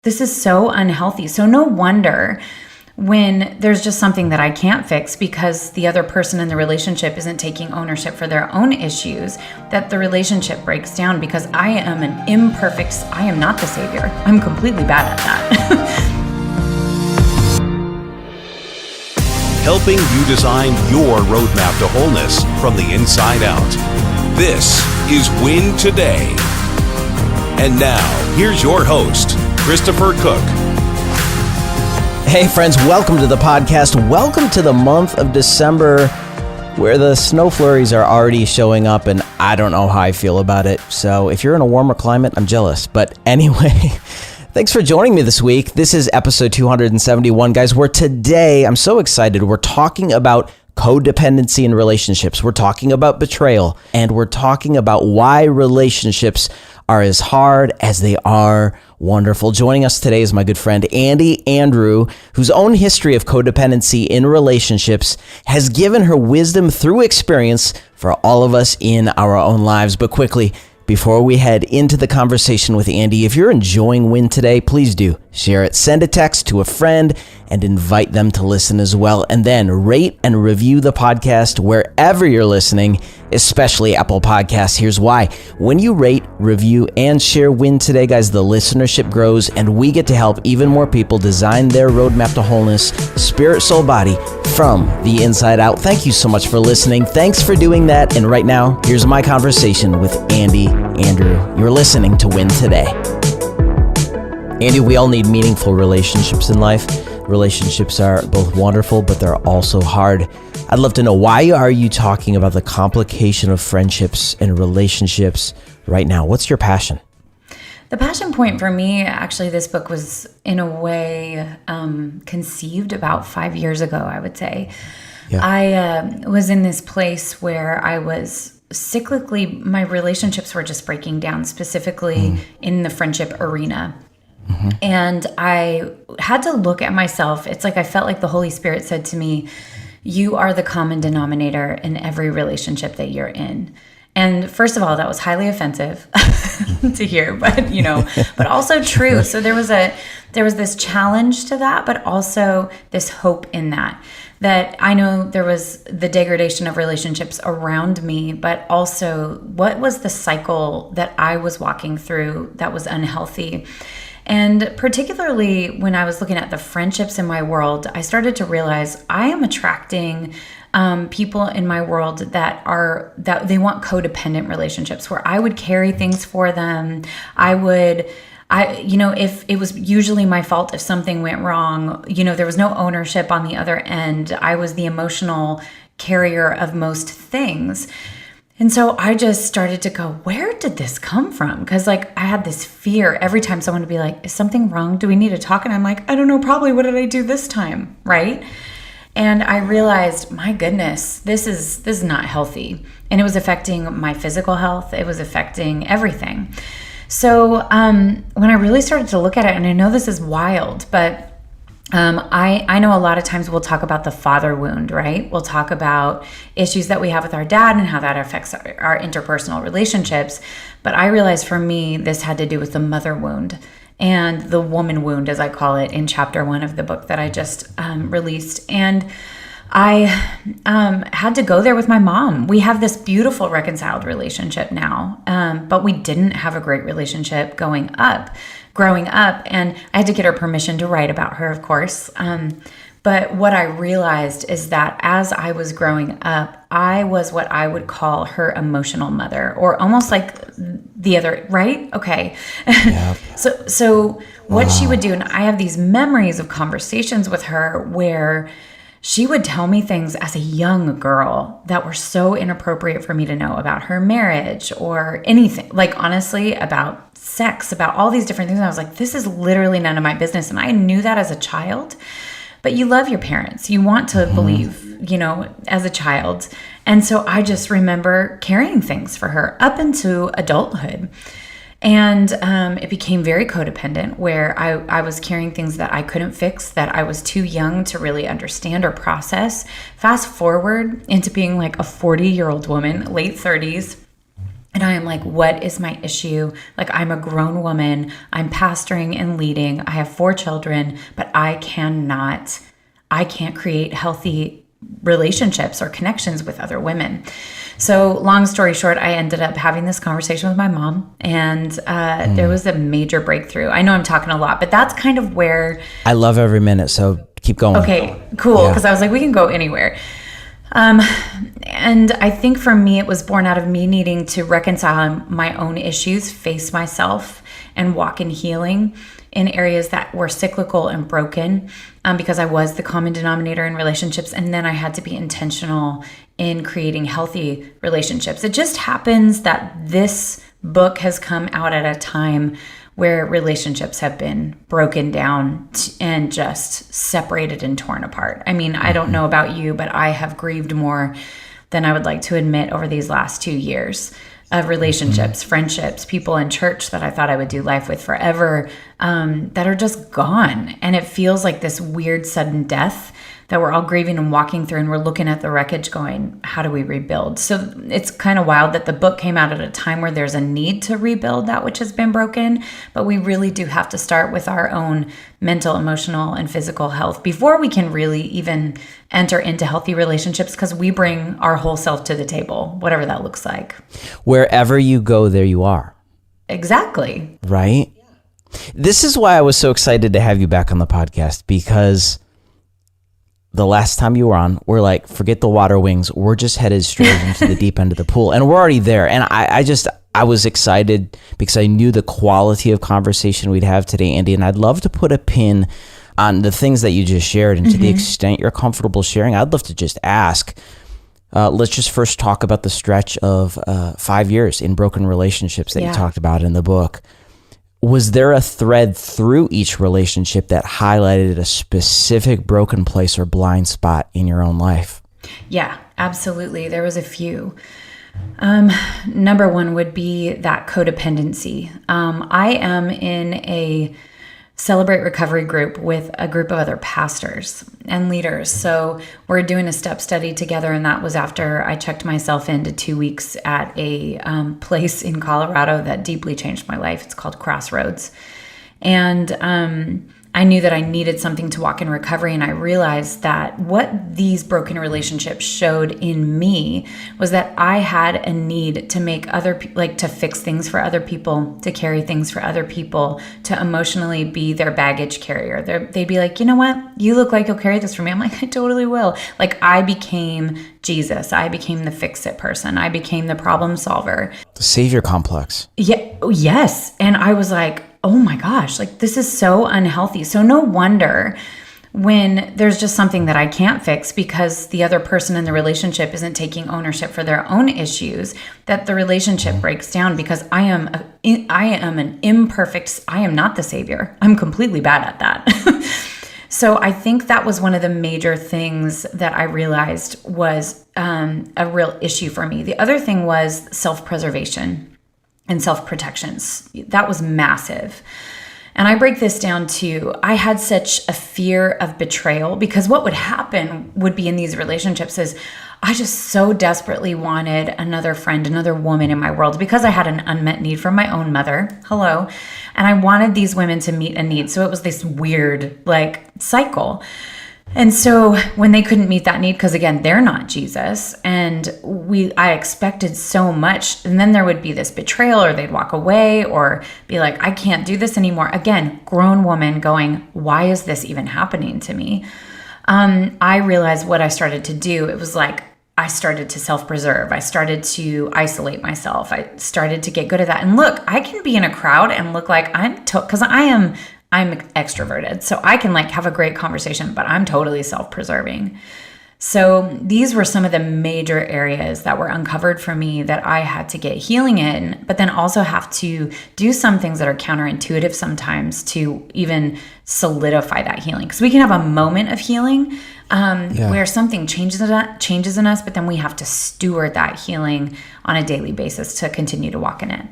This is so unhealthy. So no wonder when there's just something that I can't fix because the other person in the relationship isn't taking ownership for their own issues, that the relationship breaks down because I am not the savior. I'm completely bad at that. Helping you design your roadmap to wholeness from the inside out. This is Win Today. And now, here's your host, Christopher Cook. Hey friends, welcome to the podcast. Welcome to the month of December, where the snow flurries are already showing up, and I don't know how I feel about it. So if you're in a warmer climate, I'm jealous. But anyway, thanks for joining me this week. This is episode 271, guys, where today, I'm so excited, we're talking about codependency in relationships. We're talking about betrayal, and we're talking about why relationships are as hard as they are wonderful. Joining us today is my good friend, Andi Andrew, whose own history of codependency in relationships has given her wisdom through experience for all of us in our own lives. But quickly, before we head into the conversation with Andi, if you're enjoying Win Today, please do share it. Send a text to a friend and invite them to listen as well. And then rate and review the podcast wherever you're listening, especially Apple Podcasts. Here's why. When you rate, review, and share Win Today, guys, the listenership grows and we get to help even more people design their roadmap to wholeness, spirit, soul, body, from the inside out. Thank you so much for listening. Thanks for doing that. And right now, here's my conversation with Andi Andrew. You're listening to Win Today. Andi, we all need meaningful relationships in life. Relationships are both wonderful, but they're also hard. I'd love to know, why are you talking about the complication of friendships and relationships right now? What's your passion? The passion point for me, actually, this book was in a way conceived about 5 years ago, I would say. Yeah. I was in this place where I was cyclically, my relationships were just breaking down, specifically in the friendship arena. Mm-hmm. And I had to look at myself. It's like I felt like the Holy Spirit said to me, you are the common denominator in every relationship that you're in. And first of all, that was highly offensive to hear, but also true. So there was this challenge to that, but also this hope in that I know there was the degradation of relationships around me, but also what was the cycle that I was walking through that was unhealthy. And particularly when I was looking at the friendships in my world, I started to realize I am attracting people in my world that they want codependent relationships where I would carry things for them. If it was usually my fault if something went wrong, there was no ownership on the other end. I was the emotional carrier of most things. And so I just started to go, where did this come from? Because I had this fear every time someone would be like, is something wrong? Do we need to talk? And I'm like, I don't know, probably. What did I do this time? Right? And I realized, my goodness, this is not healthy. And it was affecting my physical health. It was affecting everything. So when I really started to look at it, and I know this is wild, but I know a lot of times we'll talk about the father wound, right? We'll talk about issues that we have with our dad and how that affects our interpersonal relationships. But I realized for me, this had to do with the mother wound and the woman wound, as I call it, in chapter 1 of the book that I just released. And I had to go there with my mom. We have this beautiful reconciled relationship now, but we didn't have a great relationship growing up. And I had to get her permission to write about her, of course. But what I realized is that as I was growing up, I was what I would call her emotional mother, or almost like the other, right? Okay. Yep. So what she would do, and I have these memories of conversations with her where she would tell me things as a young girl that were so inappropriate for me to know about her marriage or anything, honestly, about sex, about all these different things. And I was like, this is literally none of my business. And I knew that as a child, but you love your parents. You want to believe, as a child. And so I just remember carrying things for her up into adulthood. And it became very codependent, where I was carrying things that I couldn't fix, that I was too young to really understand or process. Fast forward into being like a 40-year-old woman, late 30s, and And I am like, what is my issue? Like, I'm a grown woman. I'm pastoring and leading. I have 4 children, but I can't create healthy relationships or connections with other women. So long story short, I ended up having this conversation with my mom, and there was a major breakthrough. I know I'm talking a lot, but that's kind of where... I love every minute, so keep going. Okay, cool, because I was like, we can go anywhere. And I think for me, it was born out of me needing to reconcile my own issues, face myself, and walk in healing in areas that were cyclical and broken, because I was the common denominator in relationships. And then I had to be intentional in creating healthy relationships. It just happens that this book has come out at a time where relationships have been broken down and just separated and torn apart. I mean, I don't know about you, but I have grieved more than I would like to admit over these last 2 years of relationships, friendships, people in church that I thought I would do life with forever, that are just gone. And it feels like this weird sudden death that we're all grieving and walking through, and we're looking at the wreckage going, how do we rebuild? So it's kind of wild that the book came out at a time where there's a need to rebuild that which has been broken, but we really do have to start with our own mental, emotional, and physical health before we can really even enter into healthy relationships, because we bring our whole self to the table, whatever that looks like. Wherever you go, there you are. Exactly. Right? This is why I was so excited to have you back on the podcast, because the last time you were on, we're like, forget the water wings. We're just headed straight into the deep end of the pool. And we're already there. And I was excited because I knew the quality of conversation we'd have today, Andi. And I'd love to put a pin on the things that you just shared. And to the extent you're comfortable sharing, I'd love to just ask, let's just first talk about the stretch of 5 years in broken relationships that you talked about in the book. Was there a thread through each relationship that highlighted a specific broken place or blind spot in your own life? Yeah, absolutely. There was a few. Number one would be that codependency. I am in a Celebrate Recovery group with a group of other pastors and leaders. So we're doing a step study together, and that was after I checked myself into 2 weeks at a place in Colorado that deeply changed my life. It's called Crossroads. And I knew that I needed something to walk in recovery, and I realized that what these broken relationships showed in me was that I had a need to make to fix things for other people, to carry things for other people, to emotionally be their baggage carrier. They'd be like, you know what? You look like you'll carry this for me. I'm like, I totally will. Like, I became Jesus. I became the fix-it person. I became the problem solver. The savior complex. Yeah. Yes. And I was like, oh my gosh, like, this is so unhealthy. So no wonder when there's just something that I can't fix because the other person in the relationship isn't taking ownership for their own issues, that the relationship breaks down, because I am an imperfect, I am not the savior. I'm completely bad at that. So I think that was one of the major things that I realized was a real issue for me. The other thing was self-preservation and self-protections. That was massive. And I break this down to, I had such a fear of betrayal, because what would happen would be in these relationships is I just so desperately wanted another friend, another woman in my world, because I had an unmet need from my own mother. Hello. And I wanted these women to meet a need. So it was this weird cycle. And so when they couldn't meet that need, because again, they're not Jesus, and I expected so much, and then there would be this betrayal, or they'd walk away or be like, I can't do this anymore. Again, grown woman going, why is this even happening to me? I realized what I started to do. It was like, I started to self-preserve. I started to isolate myself. I started to get good at that. And look, I can be in a crowd and look like because I'm extroverted. So I can have a great conversation, but I'm totally self-preserving. So these were some of the major areas that were uncovered for me that I had to get healing in, but then also have to do some things that are counterintuitive sometimes to even solidify that healing. Because we can have a moment of healing where something changes in us, but then we have to steward that healing on a daily basis to continue to walk in it.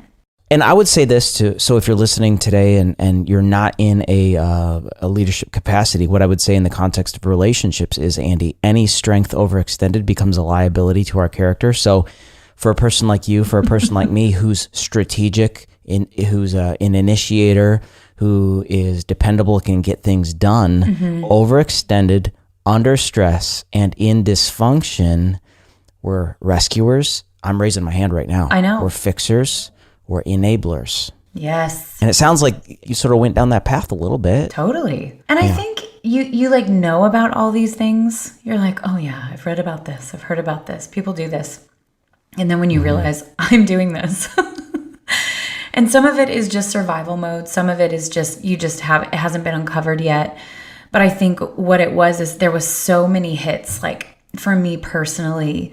And I would say this too. So if you're listening today and you're not in a leadership capacity, what I would say in the context of relationships is, Andi, any strength overextended becomes a liability to our character. So for a person like you, for a person like me, who's strategic, who's an initiator, who is dependable, can get things done, overextended, under stress, and in dysfunction, we're rescuers. I'm raising my hand right now. I know. We're fixers. We're enablers. Yes. And it sounds like you sort of went down that path a little bit. Totally. And I think you like know about all these things. You're like, oh yeah, I've read about this. I've heard about this. People do this. And then when you realize I'm doing this, and some of it is just survival mode. Some of it is just, it hasn't been uncovered yet. But I think what it was is there was so many hits, like for me personally,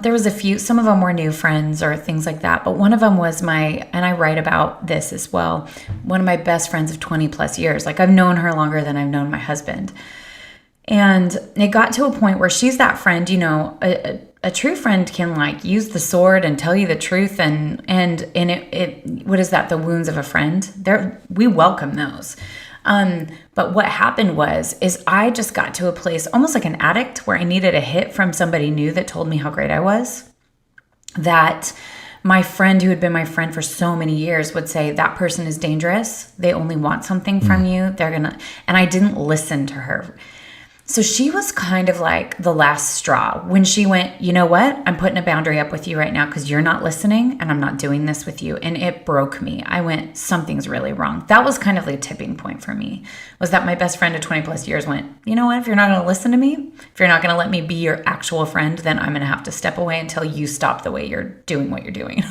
there was a few, some of them were new friends or things like that. But one of them was and I write about this as well, one of my best friends of 20 plus years. Like I've known her longer than I've known my husband. And it got to a point where she's that friend, a true friend can like use the sword and tell you the truth. And it what is that? The wounds of a friend. We welcome those. But what happened is I just got to a place almost like an addict where I needed a hit from somebody new that told me how great I was. That my friend who had been my friend for so many years would say, that person is dangerous. They only want something from you. And I didn't listen to her. So she was kind of like the last straw when she went, you know what? I'm putting a boundary up with you right now because you're not listening and I'm not doing this with you. And it broke me. I went, something's really wrong. That was kind of like a tipping point for me, was that my best friend of 20 plus years went, you know what? If you're not going to listen to me, if you're not going to let me be your actual friend, then I'm going to have to step away until you stop the way you're doing what you're doing.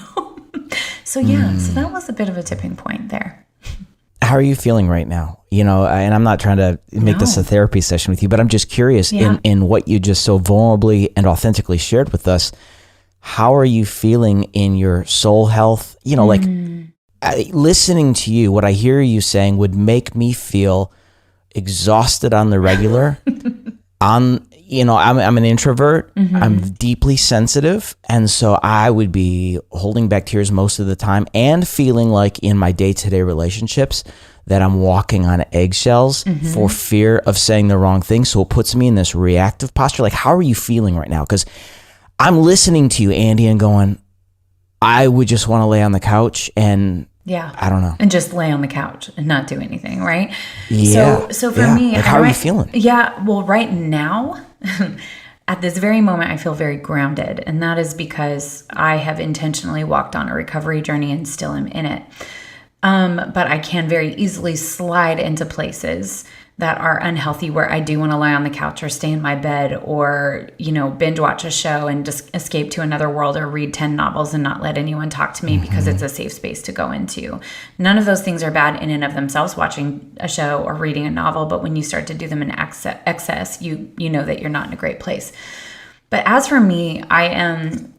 So that was a bit of a tipping point there. How are you feeling right now? And I'm not trying to make this a therapy session with you, but I'm just curious in what you just so vulnerably and authentically shared with us. How are you feeling in your soul health? Like listening to you, what I hear you saying would make me feel exhausted on the regular. I'm an introvert. I'm deeply sensitive. And so I would be holding back tears most of the time and feeling like in my day-to-day relationships that I'm walking on eggshells for fear of saying the wrong thing. So it puts me in this reactive posture. Like, how are you feeling right now? Because I'm listening to you, Andi, and going, I would just want to lay on the couch and I don't know. And just lay on the couch and not do anything, right? Yeah. So for me, like, how are you feeling? Yeah. Well, right now, at this very moment, I feel very grounded. And that is because I have intentionally walked on a recovery journey and still am in it. But I can very easily slide into places that are unhealthy where I do want to lie on the couch or stay in my bed or, binge watch a show and just escape to another world or read 10 novels and not let anyone talk to me because it's a safe space to go into. None of those things are bad in and of themselves, watching a show or reading a novel. But when you start to do them in excess, you know that you're not in a great place. But as for me, I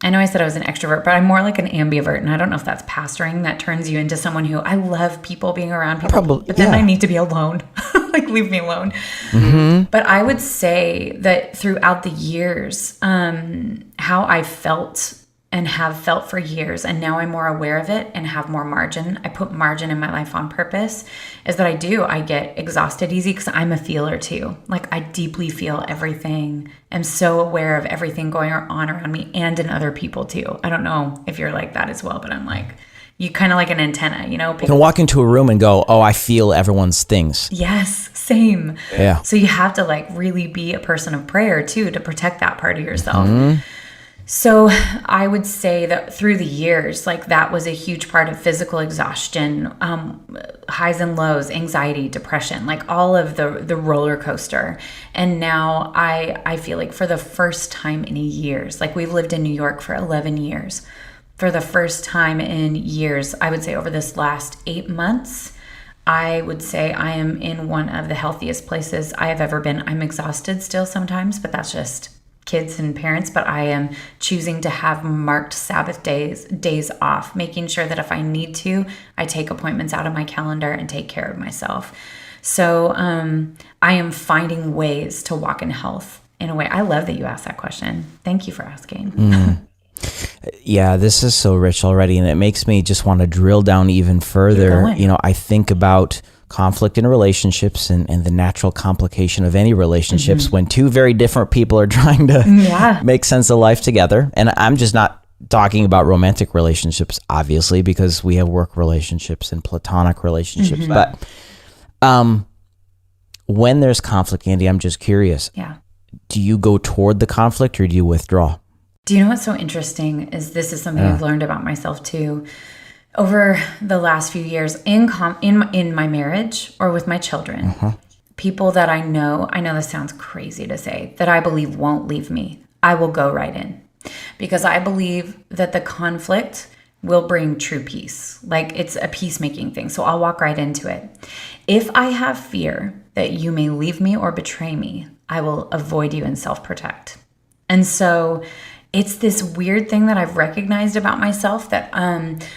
know I said I was an extrovert, but I'm more like an ambivert. And I don't know if that's pastoring that turns you into someone who I love people, being around people, but then I need to be alone. Like, leave me alone. But I would say that throughout the years, how I felt and have felt for years, and now I'm more aware of it and have more margin. I put margin in my life on purpose, is that I get exhausted easy because I'm a feeler too. Like, I deeply feel everything. I'm so aware of everything going on around me and in other people too. I don't know if you're like that as well, but I'm like, you kind of like an antenna, You can walk into a room and go, oh, I feel everyone's things. Yes, same. Yeah. So you have to like really be a person of prayer too to protect that part of yourself. So I would say that through the years, like, that was a huge part of physical exhaustion, highs and lows, anxiety, depression, like all of the roller coaster. And now I feel like for the first time in years, like, we've lived in New York for 11 years. For the first time in years, I would say over this last 8 months, I would say I am in one of the healthiest places I have ever been. I'm exhausted still sometimes, but that's just kids and parents, but I am choosing to have marked Sabbath days off, making sure that if I need to, I take appointments out of my calendar and take care of myself. So I am finding ways to walk in health in a way. I love that you asked that question. Thank you for asking. Yeah, this is so rich already, and it makes me just want to drill down even further. I think about conflict in relationships and the natural complication of any relationships when two very different people are trying to make sense of life together. And I'm just not talking about romantic relationships, obviously, because we have work relationships and platonic relationships. But when there's conflict, Andi, I'm just curious. Yeah. Do you go toward the conflict or do you withdraw? Do you know what's so interesting is this is something I've learned about myself too. Over the last few years in my marriage or with my children, people that I know this sounds crazy to say, that I believe won't leave me, I will go right in. Because I believe that the conflict will bring true peace. Like it's a peacemaking thing. So I'll walk right into it. If I have fear that you may leave me or betray me, I will avoid you and self-protect. And so it's this weird thing that I've recognized about myself that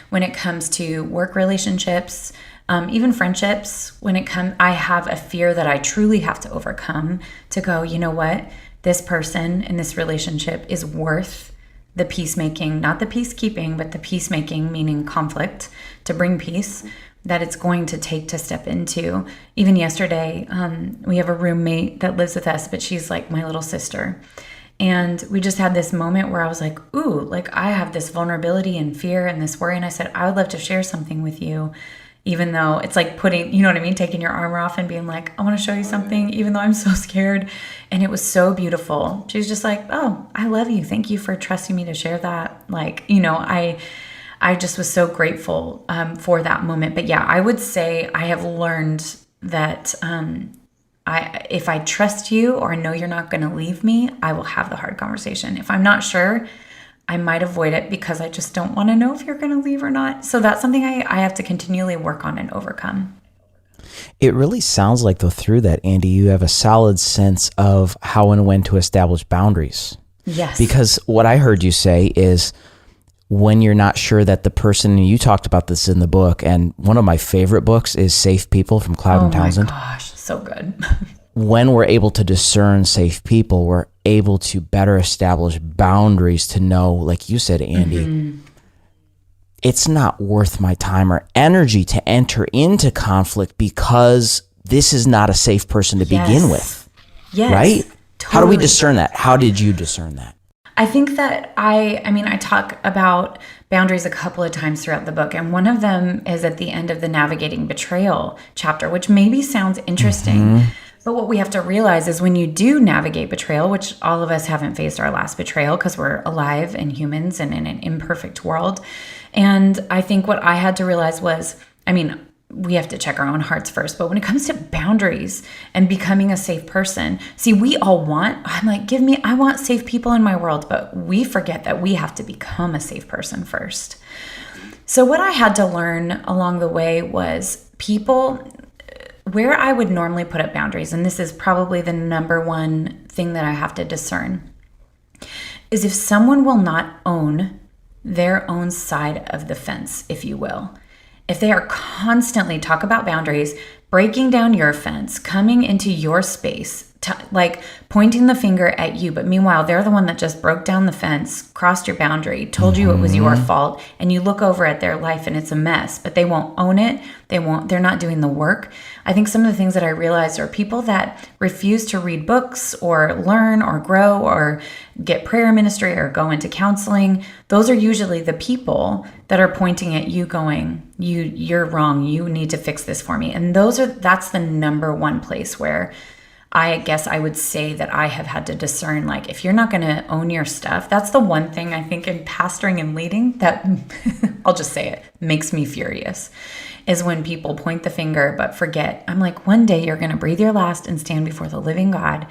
when it comes to work relationships, even friendships, I have a fear that I truly have to overcome to go, you know what? This person in this relationship is worth the peacemaking, not the peacekeeping, but the peacemaking, meaning conflict, to bring peace, that it's going to take to step into. Even yesterday, we have a roommate that lives with us, but she's like my little sister. And we just had this moment where I was like, ooh, like I have this vulnerability and fear and this worry. And I said, I would love to share something with you, even though it's like putting, you know what I mean? Taking your armor off and being like, I want to show you something, even though I'm so scared. And it was so beautiful. She was just like, oh, I love you. Thank you for trusting me to share that. Like, you know, I just was so grateful for that moment. But yeah, I would say I have learned that if I trust you or know you're not going to leave me, I will have the hard conversation. If I'm not sure, I might avoid it because I just don't want to know if you're going to leave or not. So that's something I have to continually work on and overcome. It really sounds like, though, through that, Andi, you have a solid sense of how and when to establish boundaries. Yes. Because what I heard you say is when you're not sure that the person, and you talked about this in the book, and one of my favorite books is Safe People from Cloud and Townsend. Oh my gosh, so good. When we're able to discern safe people, we're able to better establish boundaries to know, like you said, Andi, it's not worth my time or energy to enter into conflict because this is not a safe person to begin with. Yes. Right? Totally. How do we discern that? How did you discern that? I think that I talk about boundaries a couple of times throughout the book, and one of them is at the end of the Navigating Betrayal chapter, which maybe sounds interesting. But what we have to realize is when you do navigate betrayal, which all of us haven't faced our last betrayal because we're alive and humans and in an imperfect world. And I think what I had to realize was, we have to check our own hearts first. But when it comes to boundaries and becoming a safe person, see, I want safe people in my world, but we forget that we have to become a safe person first. So what I had to learn along the way was where I would normally put up boundaries, and this is probably the number one thing that I have to discern, is if someone will not own their own side of the fence, if you will. If they are constantly talk about boundaries, breaking down your fence, coming into your space, like pointing the finger at you, but meanwhile, they're the one that just broke down the fence, crossed your boundary, told you it was your fault, and you look over at their life and it's a mess, but they won't own it. They're not doing the work. I think some of the things that I realized are people that refuse to read books or learn or grow or get prayer ministry or go into counseling. Those are usually the people that are pointing at you going, you're wrong. You need to fix this for me. And that's the number one place where I guess I would say that I have had to discern, like, if you're not going to own your stuff, that's the one thing I think in pastoring and leading that, I'll just say it, makes me furious, is when people point the finger but forget. I'm like, one day you're going to breathe your last and stand before the living God.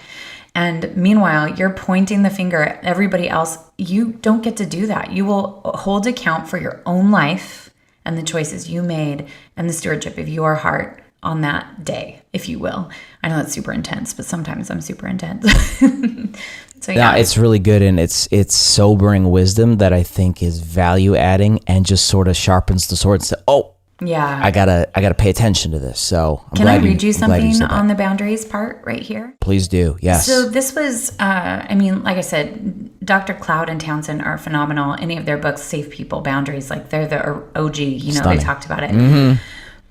And meanwhile, you're pointing the finger at everybody else. You don't get to do that. You will hold account for your own life and the choices you made and the stewardship of your heart on that day, if you will. I know that's super intense, but sometimes I'm super intense. So yeah, it's really good, and it's sobering wisdom that I think is value adding and just sort of sharpens the sword and says, "Oh, yeah, I gotta pay attention to this." So can I read you something on the boundaries part right here? Please do. Yes. So this was, like I said, Dr. Cloud and Townsend are phenomenal. Any of their books, Safe People, Boundaries, like they're the OG. Stunning. They talked about it. Mm-hmm.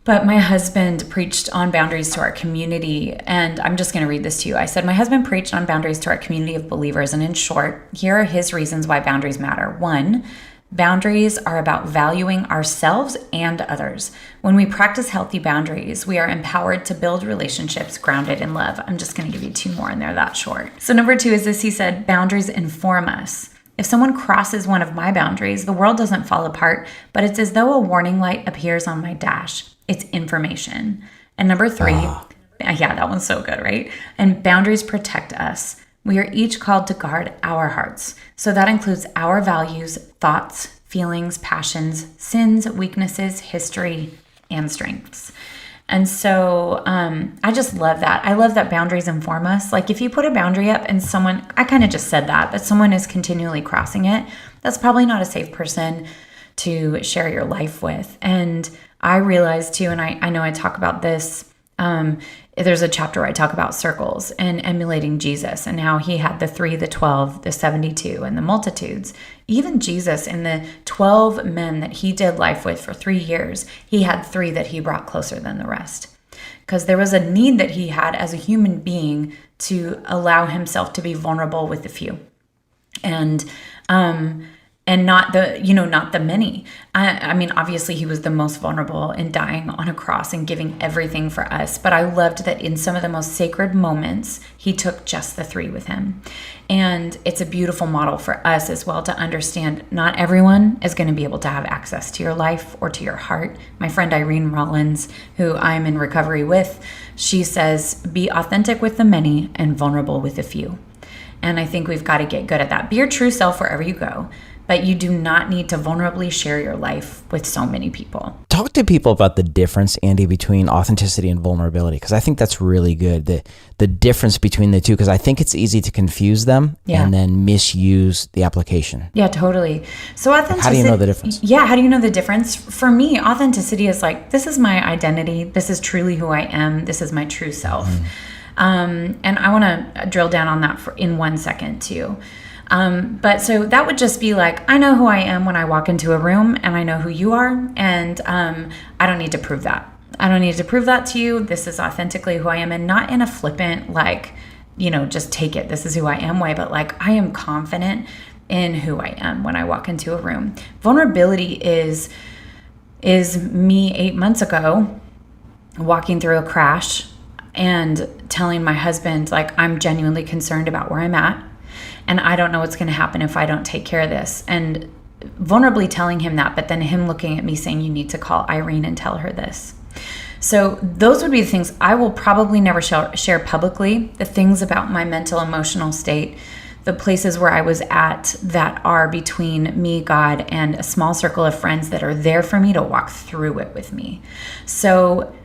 But my husband preached on boundaries to our community, and I'm just going to read this to you. I said, my husband preached on boundaries to our community of believers, and in short, here are his reasons why boundaries matter. 1, Boundaries are about valuing ourselves and others. When we practice healthy boundaries, we are empowered to build relationships grounded in love. I'm just going to give you 2 more in there that short. So number 2 is this. He said, boundaries inform us. If someone crosses one of my boundaries, the world doesn't fall apart, but it's as though a warning light appears on my dash. It's information. And number 3, yeah, that one's so good, right? And boundaries protect us. We are each called to guard our hearts. So that includes our values, thoughts, feelings, passions, sins, weaknesses, history, and strengths. And so I just love that. I love that boundaries inform us. Like if you put a boundary up and someone, I kind of just said that, but someone is continually crossing it, that's probably not a safe person to share your life with. And I realized too, and I know I talk about this, there's a chapter where I talk about circles and emulating Jesus and how he had the 3, the 12, the 72, and the multitudes. Even Jesus, in the 12 men that he did life with for 3 years, he had 3 that he brought closer than the rest. Because there was a need that he had as a human being to allow himself to be vulnerable with the few. And not the many. I mean, obviously he was the most vulnerable in dying on a cross and giving everything for us. But I loved that in some of the most sacred moments, he took just the 3 with him. And it's a beautiful model for us as well to understand not everyone is going to be able to have access to your life or to your heart. My friend Irene Rollins, who I'm in recovery with, she says, be authentic with the many and vulnerable with the few. And I think we've got to get good at that. Be your true self wherever you go. But you do not need to vulnerably share your life with so many people. Talk to people about the difference, Andy, between authenticity and vulnerability, because I think that's really good. The difference between the two, because I think it's easy to confuse them and then misuse the application. Yeah, totally. So authenticity. How do you know the difference? Yeah, how do you know the difference? For me, authenticity is like, this is my identity. This is truly who I am. This is my true self. And I want to drill down on that in 1 second too. But so that would just be like, I know who I am when I walk into a room and I know who you are. And I don't need to prove that. I don't need to prove that to you. This is authentically who I am, and not in a flippant, like, just take it. This is who I am way, but like I am confident in who I am when I walk into a room. Vulnerability is me 8 months ago walking through a crash and telling my husband, like, I'm genuinely concerned about where I'm at. And I don't know what's going to happen if I don't take care of this. And vulnerably telling him that, but then him looking at me saying, you need to call Irene and tell her this. So those would be the things I will probably never share publicly, the things about my mental, emotional state, the places where I was at that are between me, God, and a small circle of friends that are there for me to walk through it with me. So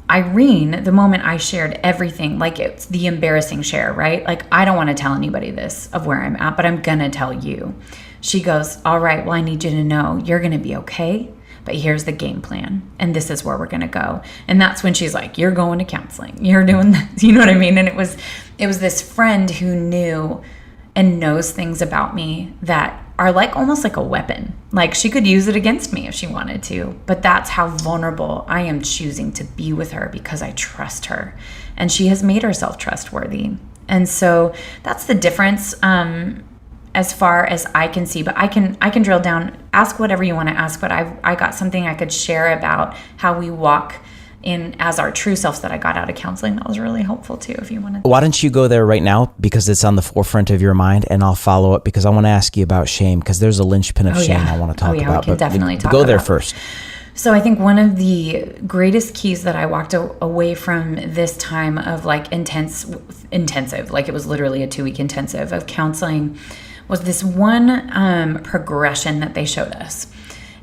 Irene, the moment I shared everything, like it's the embarrassing share, right? Like I don't want to tell anybody this of where I'm at, but I'm going to tell you. She goes, all right, well, I need you to know you're going to be okay, but here's the game plan. And this is where we're going to go. And that's when she's like, you're going to counseling. You're doing this. You know what I mean? And it was this friend who knew and knows things about me that are like almost like a weapon. Like she could use it against me if she wanted to, but that's how vulnerable I am choosing to be with her because I trust her and she has made herself trustworthy. And so that's the difference as far as I can see, but I can drill down, ask whatever you want to ask, but I got something I could share about how we walk in as our true selves that I got out of counseling. That was really helpful too, if you wanted. Why don't you go there right now, because it's on the forefront of your mind, and I'll follow up because I want to ask you about shame, because there's a linchpin of shame I want to talk about. We can definitely talk go about. There first. So I think one of the greatest keys that I walked away from this time of like intensive, like it was literally a 2-week intensive of counseling, was this one progression that they showed us.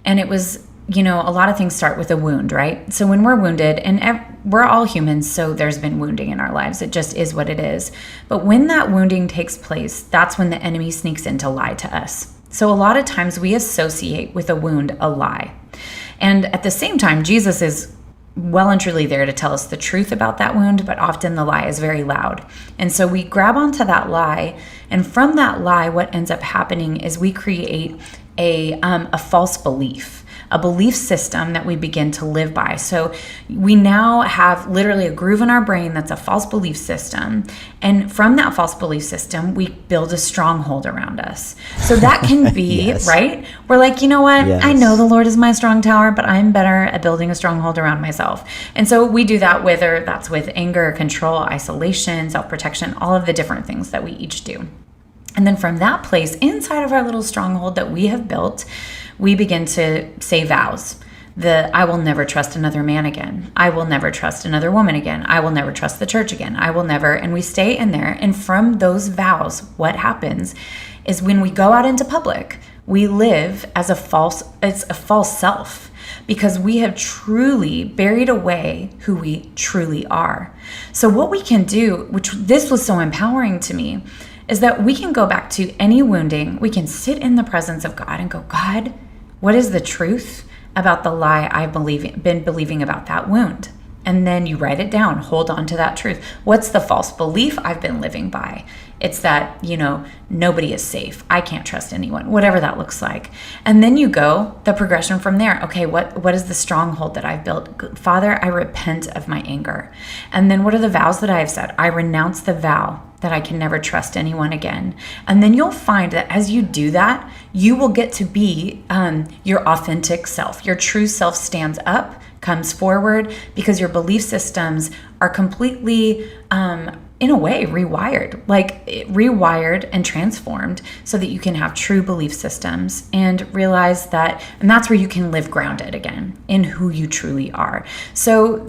And it was, a lot of things start with a wound, right? So when we're wounded, and we're all humans, so there's been wounding in our lives. It just is what it is. But when that wounding takes place, that's when the enemy sneaks in to lie to us. So a lot of times we associate with a wound a lie. And at the same time, Jesus is well and truly there to tell us the truth about that wound, but often the lie is very loud. And so we grab onto that lie, and from that lie, what ends up happening is we create a false belief. a belief system that we begin to live by. So we now have literally a groove in our brain that's a false belief system. And from that false belief system, we build a stronghold around us. So that can be, Yes. right? We're like, you know what? Yes. I know the Lord is my strong tower, but I'm better at building a stronghold around myself. And so we do that, whether that's with anger, control, isolation, self-protection, all of the different things that we each do. And then from that place, inside of our little stronghold that we have built, we begin to say vows. I will never trust another man again. I will never trust another woman again. I will never trust the church again. I will never. And we stay in there. And from those vows, what happens is when we go out into public, we live as a false self, because we have truly buried away who we truly are. So what we can do, which this was so empowering to me, is that we can go back to any wounding. We can sit in the presence of God and go, God, what is the truth about the lie I've been believing about that wound? And then you write it down, hold on to that truth. What's the false belief I've been living by? It's that, nobody is safe. I can't trust anyone, whatever that looks like. And then you go the progression from there. Okay, what is the stronghold that I've built? Father, I repent of my anger. And then what are the vows that I have said? I renounce the vow that I can never trust anyone again. And then you'll find that as you do that, you will get to be your authentic self. Your true self stands up, comes forward, because your belief systems are completely, in a way, rewired and transformed so that you can have true belief systems and realize that, and that's where you can live grounded again in who you truly are. So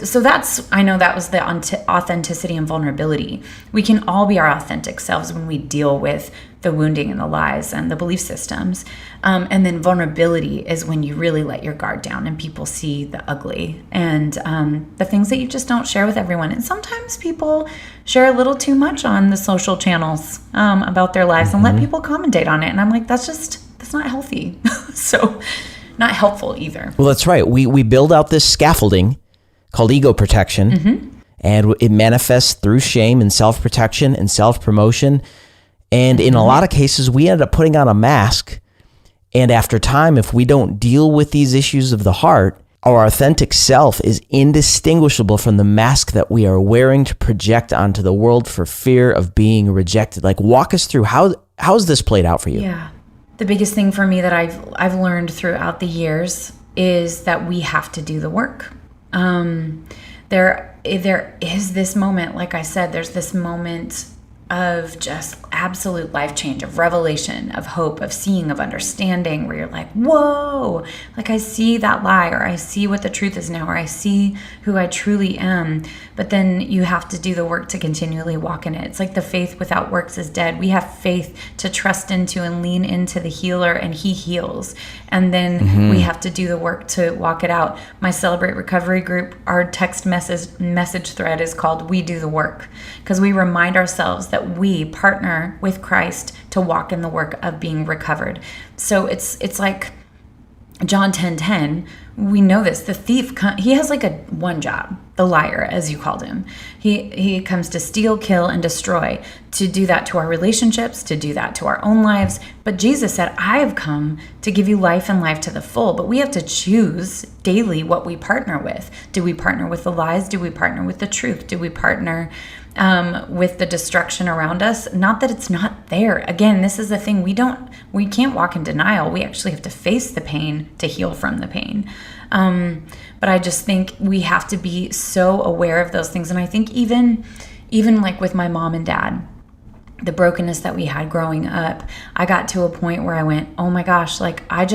I know that was the authenticity and vulnerability. We can all be our authentic selves when we deal with the wounding and the lies and the belief systems. And then vulnerability is when you really let your guard down and people see the ugly and the things that you just don't share with everyone. And sometimes people share a little too much on the social channels about their lives and let people commentate on it. And I'm like, that's not healthy. So not helpful either. Well, that's right. We build out this scaffolding called ego protection, and it manifests through shame and self-protection and self-promotion. And in a lot of cases, we end up putting on a mask. And after time, if we don't deal with these issues of the heart, our authentic self is indistinguishable from the mask that we are wearing to project onto the world for fear of being rejected. Like, walk us through how's this played out for you? Yeah. The biggest thing for me that I've learned throughout the years is that we have to do the work. There is this moment, like I said, there's this moment of just absolute life change, of revelation, of hope, of seeing, of understanding, where you're like, whoa, like I see that lie, or I see what the truth is now, or I see who I truly am. But then you have to do the work to continually walk in it. It's like the faith without works is dead. We have faith to trust into and lean into the healer, and he heals. And then we have to do the work to walk it out. My Celebrate Recovery group, our text message thread is called We Do the Work, because we remind ourselves that we partner with Christ to walk in the work of being recovered. So like John 10:10, we know this. The thief, he has like one job, the liar, as you called him. He comes to steal, kill, and destroy, to do that to our relationships, to do that to our own lives. But Jesus said, I have come to give you life and life to the full. But we have to choose daily what we partner with. Do we partner with the lies? Do we partner with the truth? Do we partner with the destruction around us? Not that it's not there. Again, this is the thing. We can't walk in denial. We actually have to face the pain to heal from the pain. But I just think we have to be so aware of those things. And I think even like with my mom and dad, the brokenness that we had growing up, I got to a point where I went, oh my gosh, like I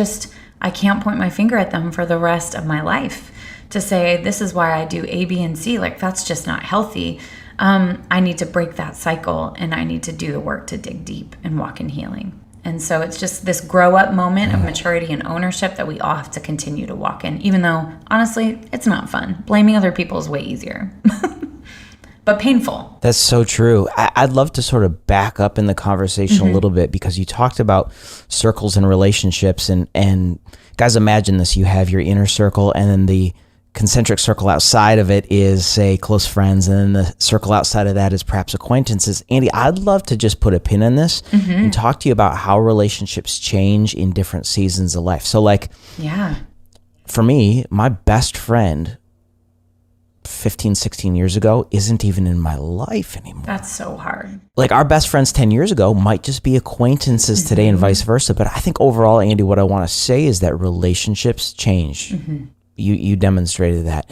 can't point my finger at them for the rest of my life to say, this is why I do A, B, and C. Like, that's just not healthy. I need to break that cycle, and I need to do the work to dig deep and walk in healing. And so it's just this grow up moment of maturity and ownership that we all have to continue to walk in, even though honestly, it's not fun. Blaming other people is way easier, but painful. That's so true. I'd love to sort of back up in the conversation a little bit, because you talked about circles and relationships, and guys, imagine this. You have your inner circle, and then the concentric circle outside of it is, say, close friends, and then the circle outside of that is perhaps acquaintances. Andi, I'd love to just put a pin in this and talk to you about how relationships change in different seasons of life. So, like, for me, my best friend 15, 16 years ago isn't even in my life anymore. That's so hard. Like our best friends 10 years ago might just be acquaintances today and vice versa. But I think overall, Andi, what I want to say is that relationships change. You demonstrated that.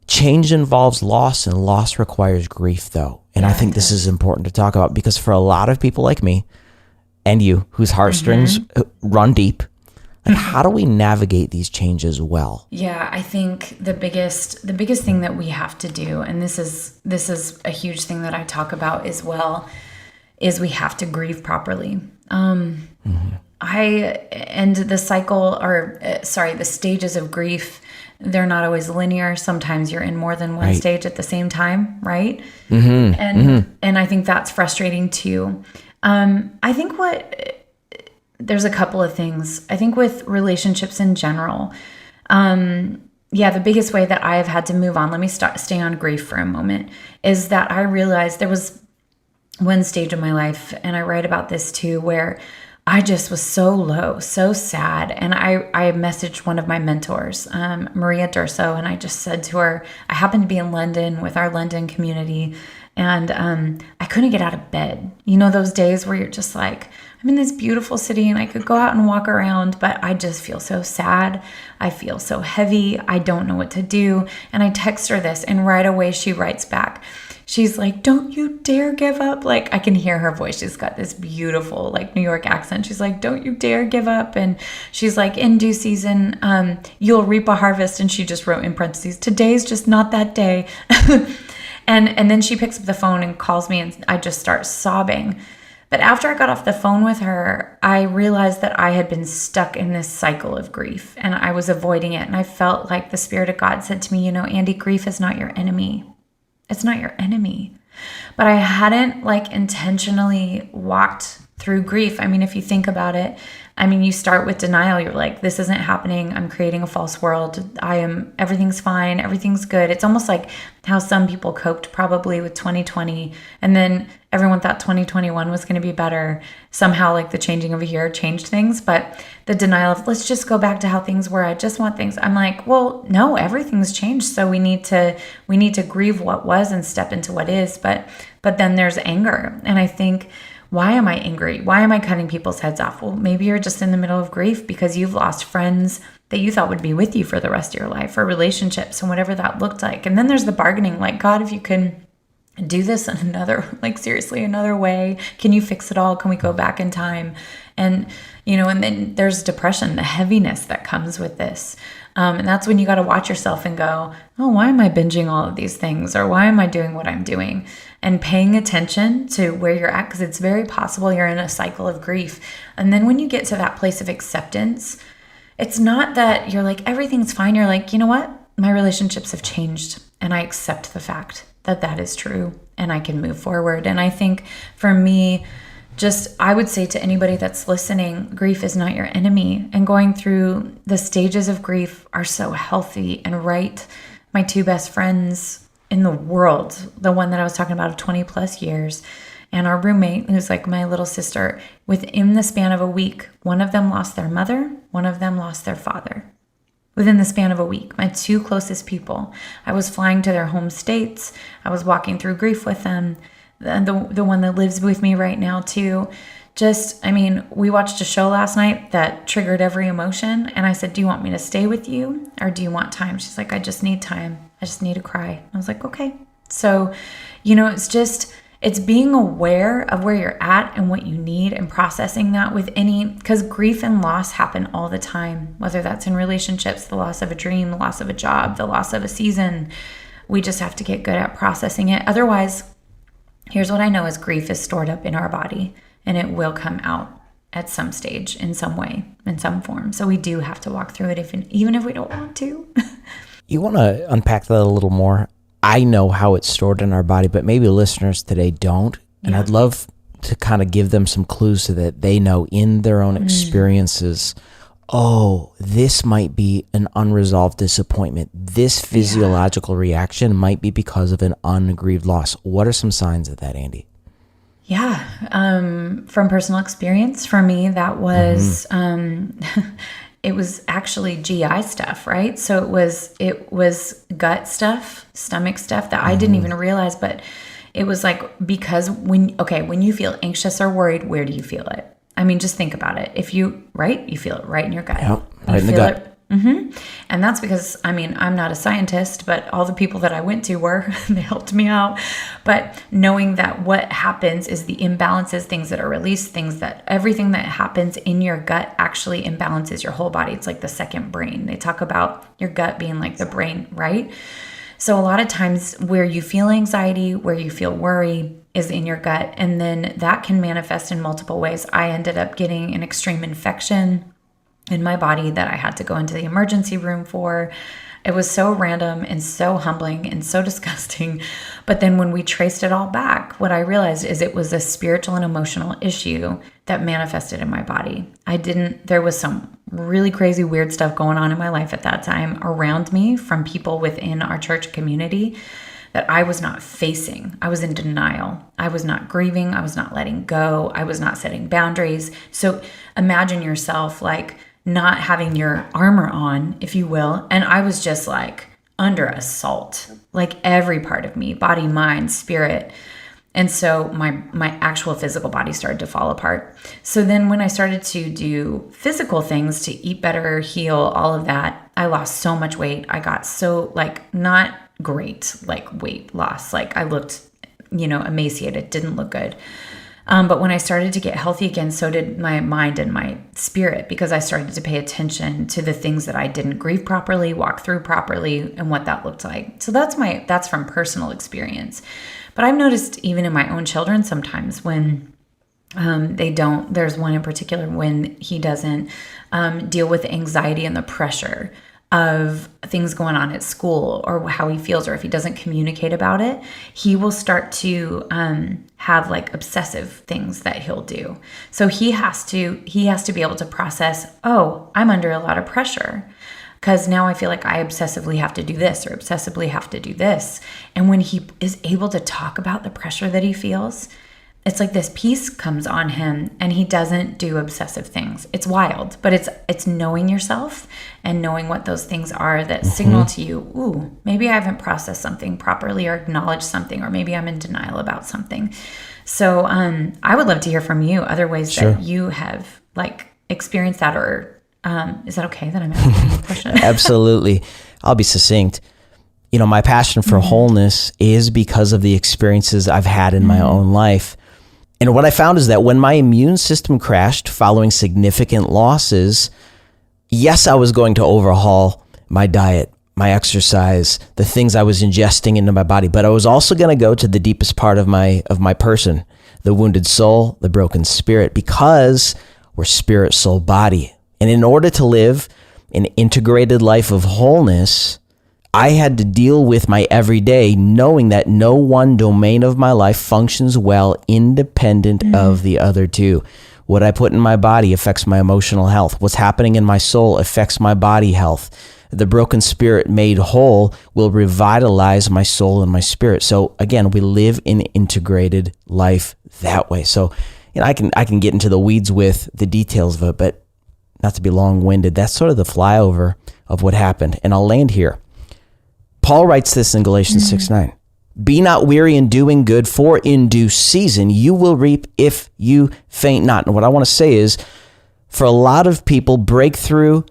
Change involves loss, and loss requires grief, though. And I think this is important to talk about, because for a lot of people like me and you, whose heartstrings run deep, like how do we navigate these changes well? Yeah, I think the biggest thing that we have to do, and this is a huge thing that I talk about as well, is we have to grieve properly. The cycle, the stages of grief, they're not always linear. Sometimes you're in more than one stage at the same time, right? And I think that's frustrating too. I think there's a couple of things. I think with relationships in general, the biggest way that I have had to move on, let me stay on grief for a moment, is that I realized there was one stage of my life, and I write about this too, where I just was so low, so sad. And I messaged one of my mentors, Maria Durso, and I just said to her, I happened to be in London with our London community, and I couldn't get out of bed. You know, those days where you're just like, I'm in this beautiful city and I could go out and walk around, but I just feel so sad. I feel so heavy. I don't know what to do. And I text her this, and right away she writes back. She's like, don't you dare give up. Like, I can hear her voice. She's got this beautiful, like, New York accent. She's like, don't you dare give up. And she's like, in due season, you'll reap a harvest. And she just wrote in parentheses, today's just not that day. And then she picks up the phone and calls me, and I just start sobbing. But after I got off the phone with her, I realized that I had been stuck in this cycle of grief, and I was avoiding it. And I felt like the Spirit of God said to me, Andi, grief is not your enemy. It's not your enemy. But I hadn't intentionally walked through grief. I mean, if you think about it, you start with denial. You're like, this isn't happening. I'm creating a false world. Everything's fine. Everything's good. It's almost like how some people coped probably with 2020. And then everyone thought 2021 was going to be better. Somehow the changing of a year changed things. But the denial of, let's just go back to how things were. I just want things. I'm like, well, no, everything's changed. So we need to grieve what was and step into what is. But then there's anger. And I think, why am I angry? Why am I cutting people's heads off? Well, maybe you're just in the middle of grief because you've lost friends that you thought would be with you for the rest of your life, or relationships, and whatever that looked like. And then there's the bargaining, like, God, if you can do this in another way, can you fix it all? Can we go back in time? And, and then there's depression, the heaviness that comes with this. And that's when you got to watch yourself and go, oh, why am I binging all of these things? Or why am I doing what I'm doing? And paying attention to where you're at, because it's very possible you're in a cycle of grief. And then when you get to that place of acceptance, it's not that you're like, everything's fine. You're like, you know what? My relationships have changed, and I accept the fact that that is true, and I can move forward. And I think for me, I would say to anybody that's listening, grief is not your enemy. And going through the stages of grief are so healthy and right. My two best friends in the world, the one that I was talking about of 20 plus years, and our roommate, who's like my little sister, within the span of a week, one of them lost their mother, one of them lost their father. Within the span of a week, my two closest people. I was flying to their home states. I was walking through grief with them. The one that lives with me right now too. We watched a show last night that triggered every emotion. And I said, do you want me to stay with you, or do you want time? She's like, I just need time. I just need to cry. I was like, okay. So, it's being aware of where you're at and what you need, and processing that because grief and loss happen all the time, whether that's in relationships, the loss of a dream, the loss of a job, the loss of a season. We just have to get good at processing it. Otherwise, here's what I know is grief is stored up in our body, and it will come out at some stage, in some way, in some form. So we do have to walk through it, even if we don't want to. You want to unpack that a little more? I know how it's stored in our body, but maybe listeners today don't. And I'd love to kind of give them some clues so that they know in their own experiences, oh, this might be an unresolved disappointment. This physiological reaction might be because of an ungrieved loss. What are some signs of that, Andi? Yeah. From personal experience, for me, that was, it was actually GI stuff, right? So it was gut stuff, stomach stuff that I didn't even realize, but it was like, because when you feel anxious or worried, where do you feel it? I mean, just think about it. If you feel it right in your gut. Yep, right in the gut. And that's because, I mean, I'm not a scientist, but all the people that I went to were, they helped me out. But knowing that what happens is the imbalances, things that are released, everything that happens in your gut actually imbalances your whole body. It's like the second brain. They talk about your gut being like the brain, right? So a lot of times where you feel anxiety, where you feel worry is in your gut. And then that can manifest in multiple ways. I ended up getting an extreme infection in my body that I had to go into the emergency room for. It was so random and so humbling and so disgusting. But then when we traced it all back, what I realized is it was a spiritual and emotional issue that manifested in my body. There was some really crazy, weird stuff going on in my life at that time around me from people within our church community that I was not facing. I was in denial. I was not grieving. I was not letting go. I was not setting boundaries. So imagine yourself like not having your armor on, if you will. And I was just like under assault, like every part of me, body, mind, spirit. And so my actual physical body started to fall apart. So then when I started to do physical things to eat better, heal, all of that, I lost so much weight. I got so like not great, like weight loss. Like I looked, emaciated, didn't look good. But when I started to get healthy again, so did my mind and my spirit, because I started to pay attention to the things that I didn't grieve properly, walk through properly, and what that looked like. So that's from personal experience. But I've noticed even in my own children sometimes when there's one in particular when he doesn't deal with the anxiety and the pressure of things going on at school or how he feels, or if he doesn't communicate about it, he will start to have like obsessive things that he'll do. So he has to be able to process, oh, I'm under a lot of pressure because now I feel like I obsessively have to do this or obsessively have to do this. And when he is able to talk about the pressure that he feels, it's like this peace comes on him and he doesn't do obsessive things. It's wild, but it's knowing yourself and knowing what those things are that signal to you, ooh, maybe I haven't processed something properly or acknowledged something, or maybe I'm in denial about something. So I would love to hear from you other ways that you have like experienced that, or is that okay that I'm asking you a question? Absolutely. I'll be succinct. My passion for wholeness is because of the experiences I've had in my own life. And what I found is that when my immune system crashed following significant losses, yes, I was going to overhaul my diet, my exercise, the things I was ingesting into my body, but I was also going to go to the deepest part of my person, the wounded soul, the broken spirit, because we're spirit, soul, body. And in order to live an integrated life of wholeness, I had to deal with my everyday knowing that no one domain of my life functions well independent of the other two. What I put in my body affects my emotional health. What's happening in my soul affects my body health. The broken spirit made whole will revitalize my soul and my spirit. So again, we live an integrated life that way. So I can get into the weeds with the details of it, but not to be long-winded, that's sort of the flyover of what happened. And I'll land here. Paul writes this in Galatians 6:9. Be not weary in doing good, for in due season you will reap if you faint not. And what I want to say is, for a lot of people, breakthrough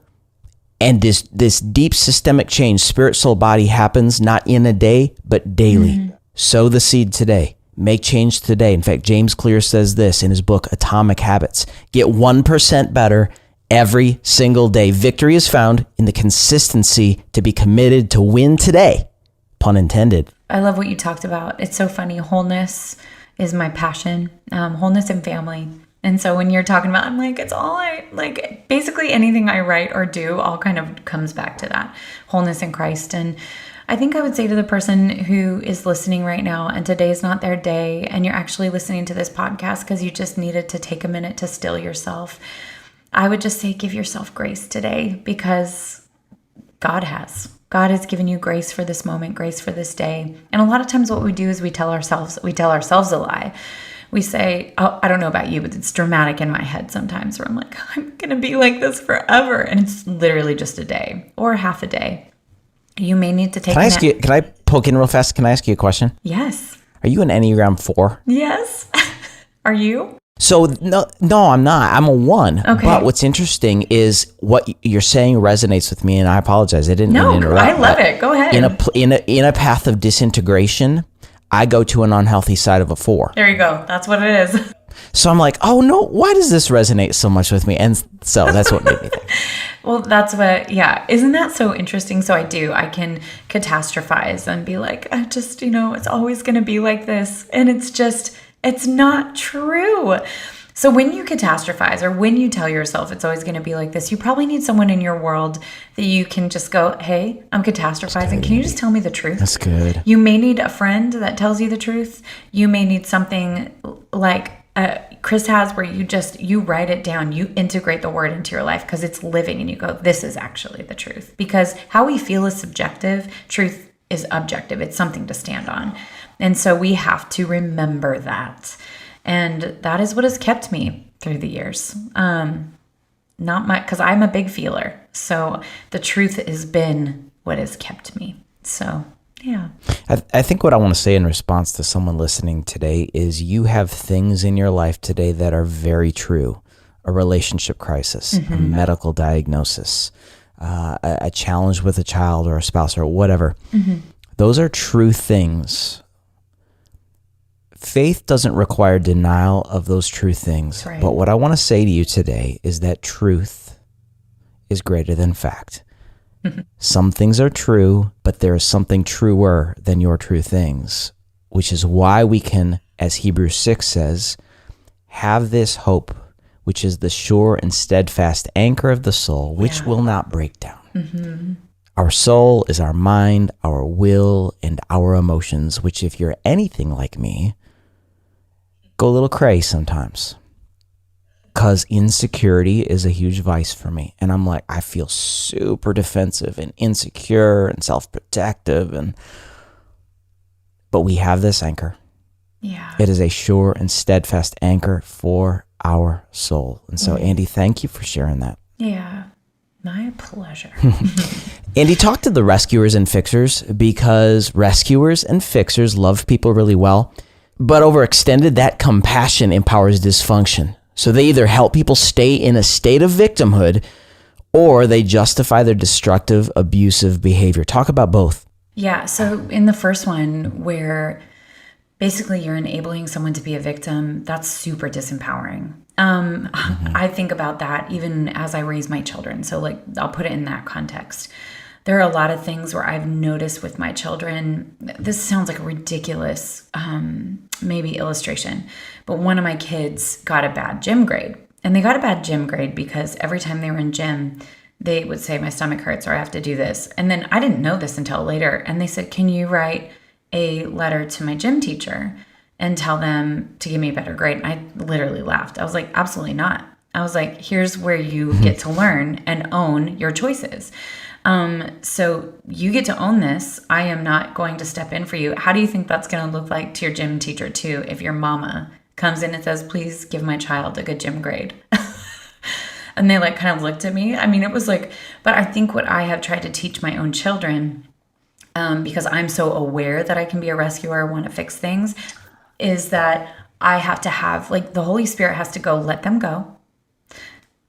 and this deep systemic change, spirit, soul, body, happens not in a day, but daily. Sow the seed today. Make change today. In fact, James Clear says this in his book, Atomic Habits. Get 1% better every single day. Victory is found in the consistency to be committed to win today, pun intended. I love what you talked about. It's so funny. Wholeness is my passion, wholeness and family. And so when you're talking about, I'm like, it's all basically anything I write or do all kind of comes back to that wholeness in Christ. And I think I would say to the person who is listening right now, and today is not their day, and you're actually listening to this podcast because you just needed to take a minute to still yourself, I would just say, give yourself grace today, because God has given you grace for this moment, grace for this day. And a lot of times what we do is we tell ourselves a lie. we say, oh, I don't know about you, but it's dramatic in my head sometimes where I'm like, I'm going to be like this forever. And it's literally just a day or half a day. You may need to take Can I poke in real fast? Can I ask you a question? Yes. Are you an Enneagram 4? Yes. Are you? So no, I'm not. I'm a 1. Okay. But what's interesting is what you're saying resonates with me, and I apologize. I didn't mean to interrupt. I love it. Go ahead. In a path of disintegration, I go to an unhealthy side of a 4. There you go. That's what it is. So I'm like, oh no, why does this resonate so much with me? And so that's what made me think. Well, that's what, yeah. Isn't that so interesting? So I can catastrophize and be like, I just, it's always going to be like this. And it's not true. So when you catastrophize or when you tell yourself it's always going to be like this, you probably need someone in your world that you can just go, hey, I'm catastrophizing. Can you just tell me the truth? That's good. You may need a friend that tells you the truth. You may need something like Chris has where you write it down, you integrate the word into your life because it's living and you go, this is actually the truth. Because how we feel is subjective, truth is objective. It's something to stand on. And so we have to remember that. And that is what has kept me through the years. Because I'm a big feeler. So the truth has been what has kept me. So yeah. I think what I want to say in response to someone listening today is you have things in your life today that are very true. A relationship crisis, a medical diagnosis, a challenge with a child or a spouse or whatever. Those are true things. Faith doesn't require denial of those true things. Right. But what I want to say to you today is that truth is greater than fact. Some things are true, but there is something truer than your true things, which is why we can, as Hebrews 6 says, have this hope, which is the sure and steadfast anchor of the soul, which will not break down. Our soul is our mind, our will, and our emotions, which if you're anything like me, go a little cray sometimes. Because insecurity is a huge vice for me. And I'm like, I feel super defensive and insecure and self-protective. But we have this anchor. Yeah. It is a sure and steadfast anchor for our soul. And so, Andi, thank you for sharing that. Yeah, my pleasure. Andi, talk to the rescuers and fixers, because rescuers and fixers love people really well. But overextended, that compassion empowers dysfunction. So they either help people stay in a state of victimhood or they justify their destructive, abusive behavior. Talk about both. Yeah. So in the first one, where basically you're enabling someone to be a victim, that's super disempowering. I think about that even as I raise my children. So I'll put it in that context. There are a lot of things where I've noticed with my children, this sounds like a ridiculous, maybe illustration, but one of my kids got a bad gym grade. And they got a bad gym grade because every time they were in gym, they would say, my stomach hurts or I have to do this. And then I didn't know this until later. And they said, can you write a letter to my gym teacher and tell them to give me a better grade? And I literally laughed. I was like, absolutely not. I was like, here's where you get to learn and own your choices. So you get to own this. I am not going to step in for you. How do you think that's going to look like to your gym teacher too if your mama comes in and says, please give my child a good gym grade? And they kind of looked at me. I mean, it was but I think what I have tried to teach my own children, because I'm so aware that I can be a rescuer, want to fix things, is that I have to have, the Holy Spirit has to go, let them go.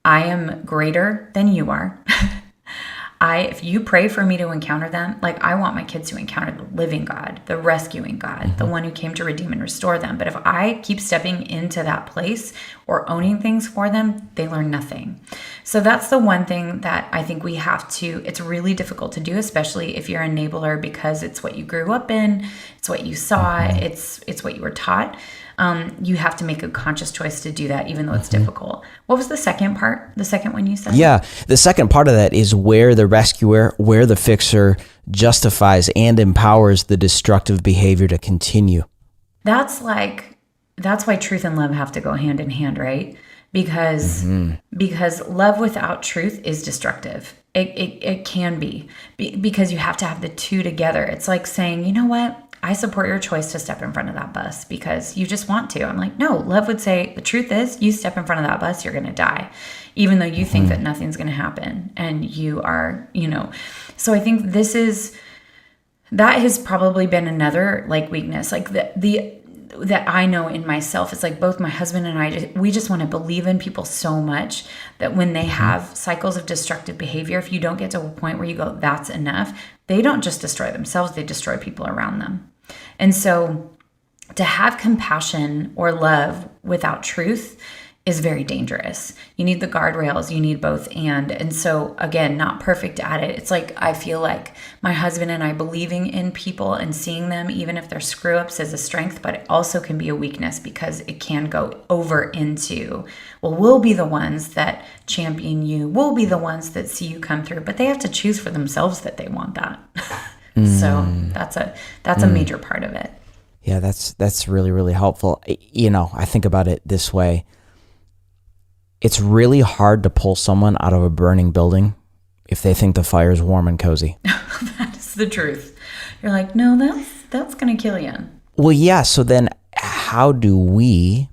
I am greater than you are. If you pray for me to encounter them, I want my kids to encounter the living God, the rescuing God, the one who came to redeem and restore them. But if I keep stepping into that place or owning things for them, they learn nothing. So that's the one thing that I think we have to, it's really difficult to do, especially if you're an enabler, because it's what you grew up in, it's what you saw, it's what you were taught. You have to make a conscious choice to do that, even though it's difficult. What was the second part? The second one you said? Yeah. The second part of that is where the rescuer, where the fixer justifies and empowers the destructive behavior to continue. That's why truth and love have to go hand in hand, right? Because love without truth is destructive. It can be because you have to have the two together. It's like saying, you know what? I support your choice to step in front of that bus because you just want to. I'm like, no, love would say the truth is you step in front of that bus, you're going to die, even though you think that nothing's going to happen and you are, so I think that has probably been another like weakness, like that I know in myself. It's like both my husband and I, we just want to believe in people so much that when they have cycles of destructive behavior, if you don't get to a point where you go, that's enough, they don't just destroy themselves, they destroy people around them. And so to have compassion or love without truth is very dangerous. You need the guardrails, you need both and so again, not perfect at it. It's like, I feel like my husband and I believing in people and seeing them, even if they're screw ups, is a strength, but it also can be a weakness because it can go over into, well, we'll be the ones that champion you. We'll be the ones that see you come through, but they have to choose for themselves that they want that. So that's a major part of it. Yeah, that's really, really helpful. I think about it this way. It's really hard to pull someone out of a burning building if they think the fire is warm and cozy. That is the truth. You're like, no, that's going to kill you. Well, yeah. So then how do we,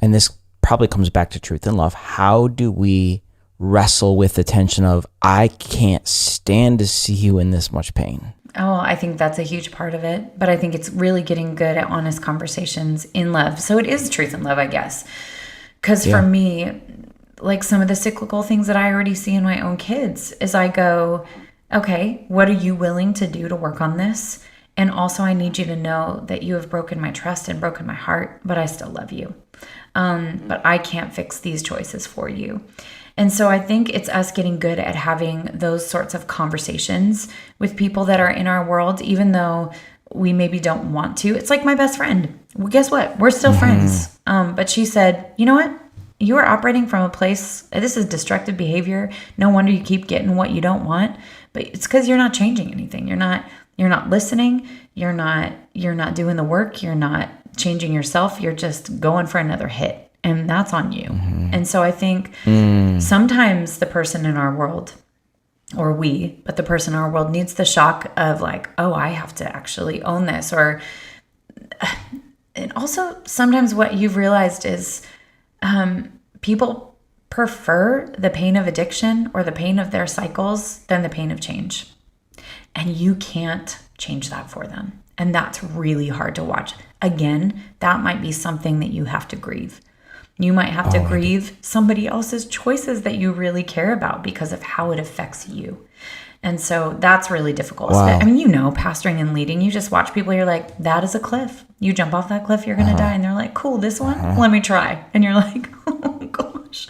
and this probably comes back to truth and love, how do we wrestle with the tension of, I can't stand to see you in this much pain? Oh, I think that's a huge part of it. But I think it's really getting good at honest conversations in love. So it is truth and love, I guess. Because for me, like some of the cyclical things that I already see in my own kids is I go, okay, what are you willing to do to work on this? And also I need you to know that you have broken my trust and broken my heart, but I still love you. But I can't fix these choices for you. And so I think it's us getting good at having those sorts of conversations with people that are in our world, even though we maybe don't want to. It's like my best friend. Well, guess what? We're still friends. But she said, you know what? You are operating from a place, this is destructive behavior. No wonder you keep getting what you don't want, but it's because you're not changing anything. You're not listening. You're not doing the work. You're not changing yourself. You're just going for another hit, and that's on you. And so I think sometimes the person in our world, but the person in our world needs the shock of like, oh, I have to actually own this. And also sometimes what you've realized is people prefer the pain of addiction or the pain of their cycles than the pain of change. And you can't change that for them. And that's really hard to watch. Again, that might be something that you have to grieve. You might have to grieve somebody else's choices that you really care about because of how it affects you. And so that's really difficult. Wow. I mean, pastoring and leading, you just watch people, you're like, that is a cliff. You jump off that cliff, you're going to die. And they're like, cool, this one, let me try. And you're like, oh gosh.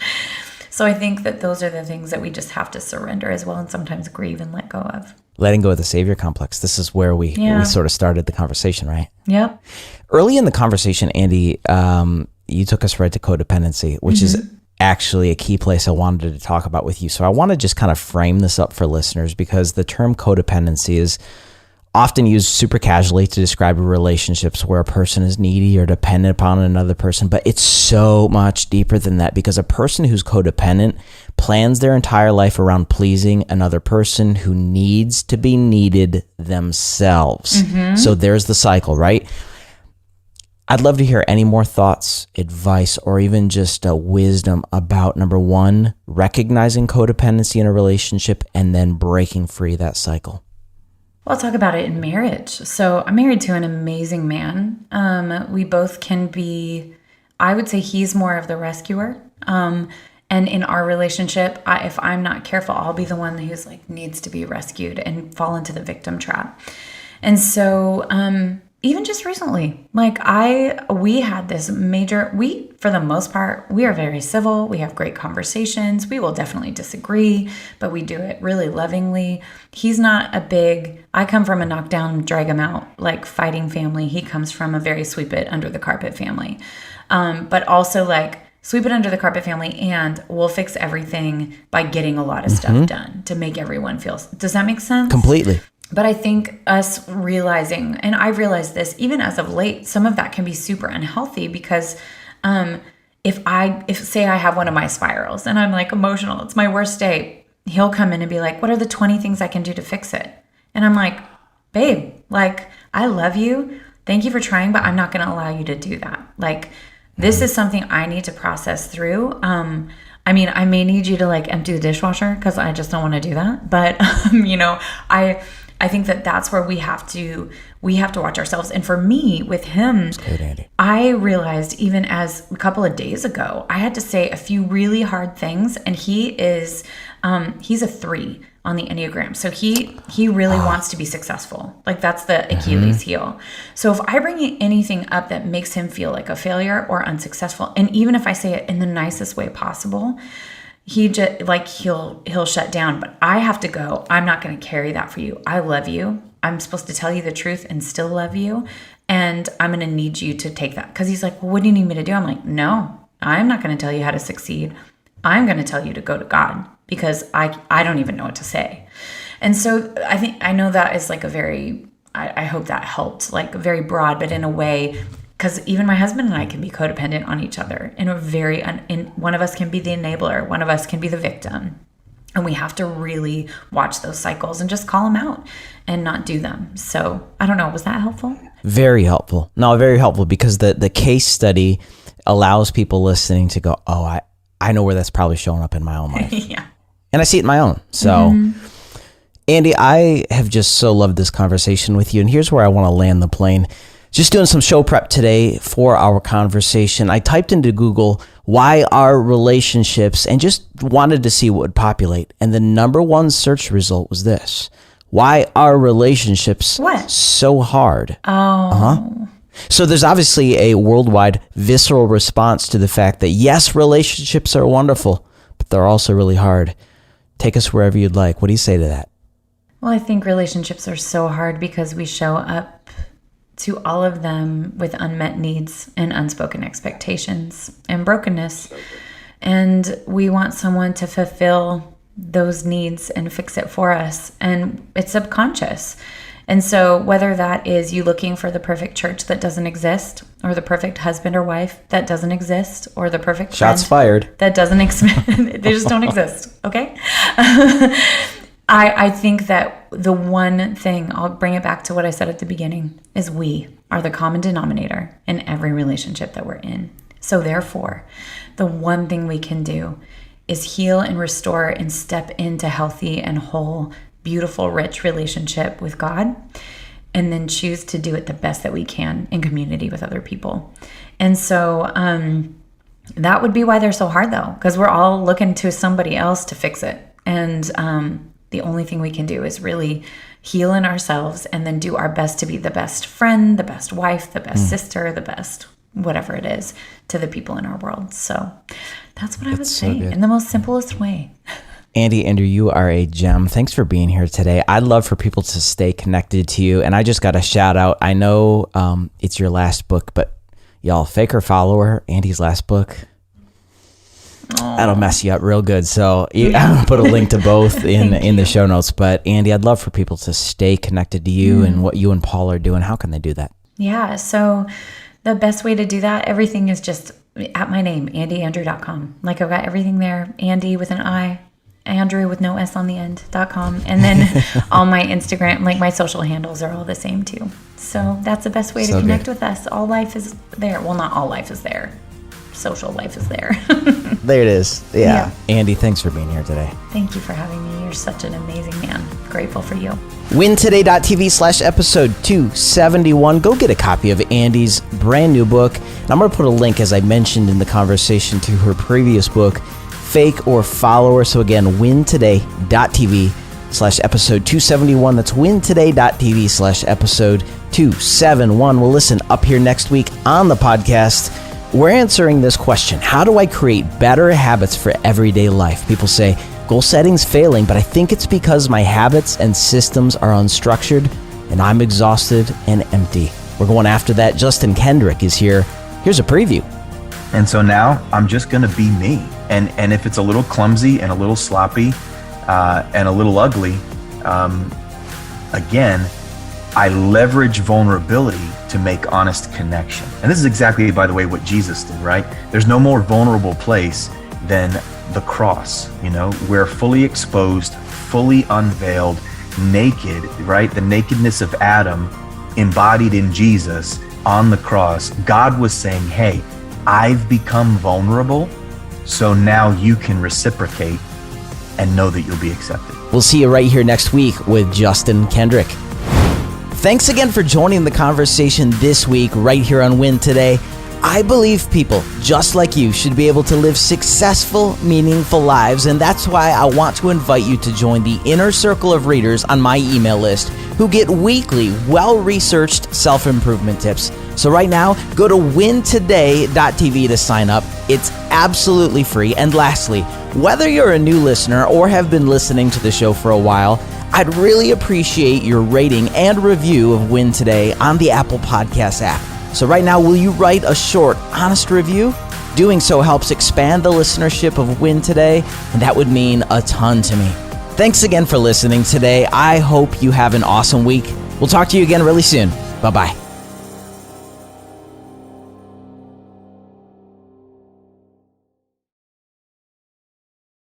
So I think that those are the things that we just have to surrender as well and sometimes grieve and let go of. Letting go of the savior complex. This is where we sort of started the conversation, right? Yep. Early in the conversation, Andi, you took us right to codependency, which is actually a key place I wanted to talk about with you. So I want to just kind of frame this up for listeners because the term codependency is often used super casually to describe relationships where a person is needy or dependent upon another person, but it's so much deeper than that because a person who's codependent plans their entire life around pleasing another person who needs to be needed themselves. So there's the cycle, right? I'd love to hear any more thoughts, advice, or even just wisdom about, number one, recognizing codependency in a relationship and then breaking free that cycle. Well, I'll talk about it in marriage. So I'm married to an amazing man. We both can be, I would say he's more of the rescuer. And in our relationship, if I'm not careful, I'll be the one who's like needs to be rescued and fall into the victim trap. And so, even just recently, we had this for the most part, we are very civil. We have great conversations. We will definitely disagree, but we do it really lovingly. He's not I come from a knockdown, drag him out, like fighting family. He comes from a very sweep it under the carpet family. But also like sweep it under the carpet family and we'll fix everything by getting a lot of stuff done to make everyone feel. Does that make sense? Completely. But I think us realizing, and I've realized this even as of late, some of that can be super unhealthy because if say I have one of my spirals and I'm like emotional, it's my worst day, he'll come in and be like, what are the 20 things I can do to fix it? And I'm like, babe, like I love you. Thank you for trying, but I'm not going to allow you to do that. Like, this is something I need to process through. I mean, I may need you to like empty the dishwasher because I just don't want to do that. But, I think that that's where we have to watch ourselves. And for me, with him, I realized even as a couple of days ago, I had to say a few really hard things. And he's a 3 on the Enneagram. So he really wants to be successful. Like, that's the Achilles heel. So if I bring anything up that makes him feel like a failure or unsuccessful, and even if I say it in the nicest way possible, he just like he'll shut down. But I have to go, I'm not going to carry that for you. I love you. I'm supposed to tell you the truth and still love you. And I'm going to need you to take that. Because he's like, well, what do you need me to do? I'm like, no, I'm not going to tell you how to succeed. I'm going to tell you to go to God, because I don't even know what to say. And so I know that is like a very, I hope that helped, like very broad, but in a way, because even my husband and I can be codependent on each other in a very, one of us can be the enabler, one of us can be the victim. And we have to really watch those cycles and just call them out and not do them. So I don't know, was that helpful? Very helpful. No, very helpful, because the case study allows people listening to go, oh, I know where that's probably showing up in my own life. Yeah. And I see it in my own. So, Andi, I have just so loved this conversation with you. And here's where I want to land the plane. Just doing some show prep today for our conversation. I typed into Google, why are relationships, and just wanted to see what would populate. And the number one search result was this. Why are relationships so hard? Oh. So there's obviously a worldwide visceral response to the fact that, yes, relationships are wonderful, but they're also really hard. Take us wherever you'd like. What do you say to that? Well, I think relationships are so hard because we show up to all of them with unmet needs and unspoken expectations and brokenness. And we want someone to fulfill those needs and fix it for us. And it's subconscious. And so whether that is you looking for the perfect church that doesn't exist, or the perfect husband or wife that doesn't exist, or the perfect shots fired that doesn't exist, they just don't exist. Okay. I think that the one thing, I'll bring it back to what I said at the beginning, is we are the common denominator in every relationship that we're in. So therefore, the one thing we can do is heal and restore and step into healthy and whole, beautiful, rich relationship with God, and then choose to do it the best that we can in community with other people. And so that would be why they're so hard, though, because we're all looking to somebody else to fix it. And the only thing we can do is really heal in ourselves and then do our best to be the best friend, the best wife, the best sister, the best whatever it is to the people in our world. So that's what I would say in the most simplest way. Andi Andrew, you are a gem. Thanks for being here today. I'd love for people to stay connected to you. And I just got a shout out. I know it's your last book, but y'all, Fake or Follower, Andi's last book. That'll mess you up real good. So I'm going to put a link to both in the show notes. But Andi, I'd love for people to stay connected to you and what you and Paul are doing. How can they do that? Yeah. So the best way to do that, everything is just at my name, andiandrew.com. Like, I've got everything there. Andi with an I, Andrew with no S on the end.com. And then all my Instagram, like my social handles are all the same too. So that's the best way to connect with us. All life is there. Well, not all life is there. Social life is there. There it is. Yeah. Andi, thanks for being here today. Thank you for having me. You're such an amazing man. Grateful for you. wintoday.tv/episode 271. Go get a copy of Andi's brand new book. And I'm going to put a link, as I mentioned in the conversation, to her previous book, Fake or Follower. So again, wintoday.tv/episode 271. That's wintoday.tv/episode 271. Well, listen, up here next week on the podcast, we're answering this question. How do I create better habits for everyday life? People say, goal setting's failing, but I think it's because my habits and systems are unstructured and I'm exhausted and empty. We're going after that. Justin Kendrick is here. Here's a preview. And so now I'm just going to be me. And if it's a little clumsy and a little sloppy and a little ugly, again, I leverage vulnerability to make honest connection. And this is exactly, by the way, what Jesus did, right? There's no more vulnerable place than the cross. You know, we're fully exposed, fully unveiled, naked, right? The nakedness of Adam embodied in Jesus on the cross, God was saying, hey, I've become vulnerable, so now you can reciprocate and know that you'll be accepted. We'll see you right here next week with Justin Kendrick. Thanks again for joining the conversation this week right here on Win Today. I believe people just like you should be able to live successful, meaningful lives, and that's why I want to invite you to join the inner circle of readers on my email list who get weekly, well-researched self-improvement tips. So right now, go to wintoday.tv to sign up. It's absolutely free. And lastly, whether you're a new listener or have been listening to the show for a while, I'd really appreciate your rating and review of Win Today on the Apple Podcast app. So right now, will you write a short, honest review? Doing so helps expand the listenership of Win Today, and that would mean a ton to me. Thanks again for listening today. I hope you have an awesome week. We'll talk to you again really soon. Bye-bye.